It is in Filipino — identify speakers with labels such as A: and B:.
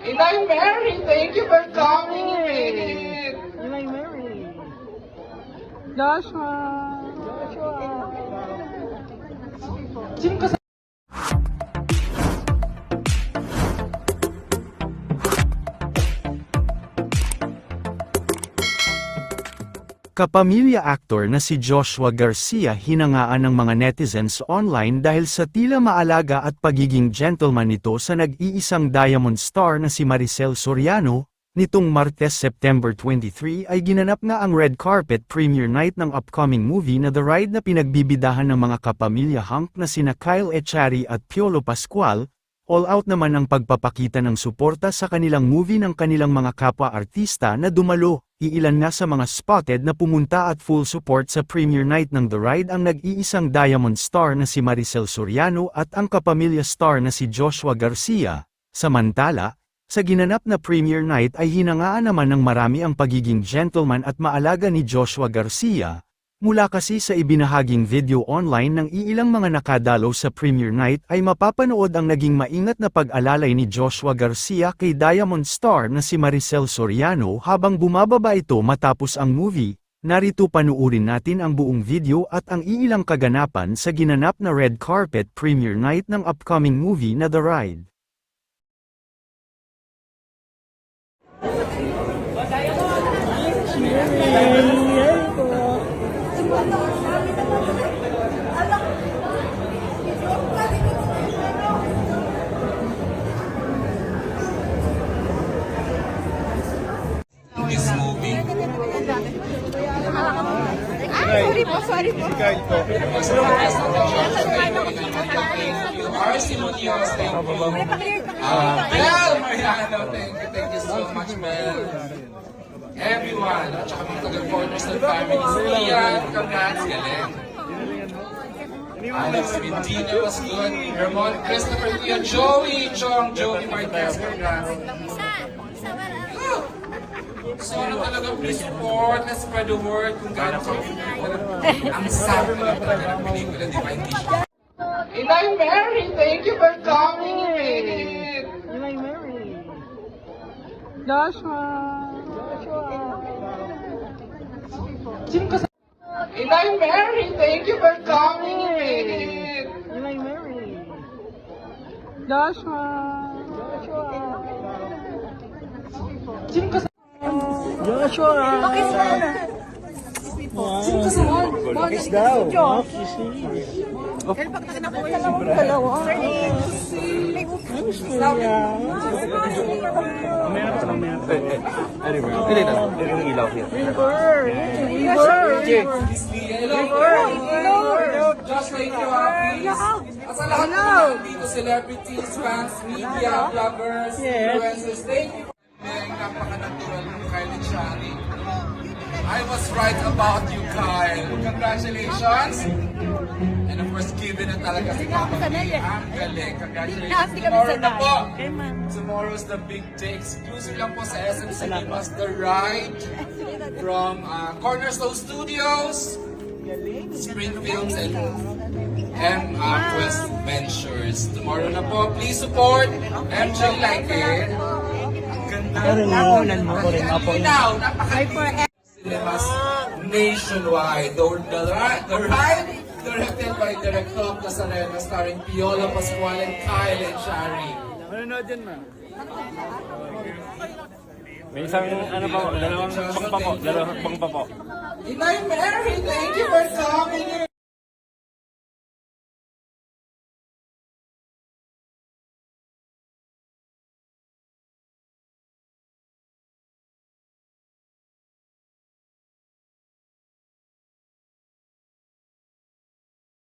A: Inay Mary, thank you for coming.
B: Inay Mary. Joshua.
A: Sino ka?
C: Kapamilya actor na si Joshua Garcia hinangaan ng mga netizens online dahil sa tila maalaga at pagiging gentleman nito sa nag-iisang Diamond star na si Maricel Soriano. Nitong Martes September 23 ay ginanap nga ang red carpet premiere night ng upcoming movie na The Ride na pinagbibidahan ng mga kapamilya hunk na sina Kyle Echari at Piolo Pascual. All out naman ang pagpapakita ng suporta sa kanilang movie ng kanilang mga kapwa-artista na dumalo. Iilan nga sa mga spotted na pumunta at full support sa premiere night ng The Ride ang nag-iisang Diamond star na si Maricel Soriano at ang kapamilya star na si Joshua Garcia. Samantala, sa ginanap na premiere night ay hinangaan naman ng marami ang pagiging gentleman at maalaga ni Joshua Garcia. Mula kasi sa ibinahaging video online ng iilang mga nakadalo sa premiere night ay mapapanood ang naging maingat na pag-alalay ni Joshua Garcia kay Diamond star na si Maricel Soriano habang bumababa ito matapos ang movie. Narito panuurin natin ang buong video at ang iilang kaganapan sa ginanap na red carpet premiere night ng upcoming movie na The Ride.
A: This movie.
D: Sorry po.
A: RC Munoz, thank you. Bel Mariano, thank you so much, Bel. Everyone, at saka mga taga-corners ng families. Ian, congrats, galing. Alex Medina was good. Ramon, Christopher, Leon, Joey, Chong, Joey Marquez, congrats. So, talaga, please support, let's spread the word kung gaano ang sabi ko lang talaga ng pelikula, di ba? Hindi siya. Inay Mary, thank you for coming.
B: Inay Mary. Joshua.
A: Sino ka? Inay Mary, thank you for coming.
B: Inay Mary. Joshua.
A: Sino ka?
B: Joshua.
A: Sino ka sa wall?
B: Kiss daw. Dalawa.
A: Joshua, ikaw please. At sa lahat ng dito, celebrities, fans, media, vloggers, influencers, thank you. Napaka-natural ng Kyle and Shari. I was right about you, Kyle. Congratulations! And of course, given na talaga si Papa P. Ang galing. Congratulations. Tomorrow na po. Tomorrow's the big day. Exclusive lang po sa SM Cinemas, The Ride from Cornerstone Studios, Spring Films, and Quest Ventures. Tomorrow na po. Please support MJ Like It. Ang ganda. Napaka Cinemas nationwide. The Ride, directed by Direct Tom Casarena, starring Piolo Pascual and Kyle and Shari.
E: Manonood dyan, ma. May isang dalawang hakbang pa po.
A: Inay Mary, thank you for coming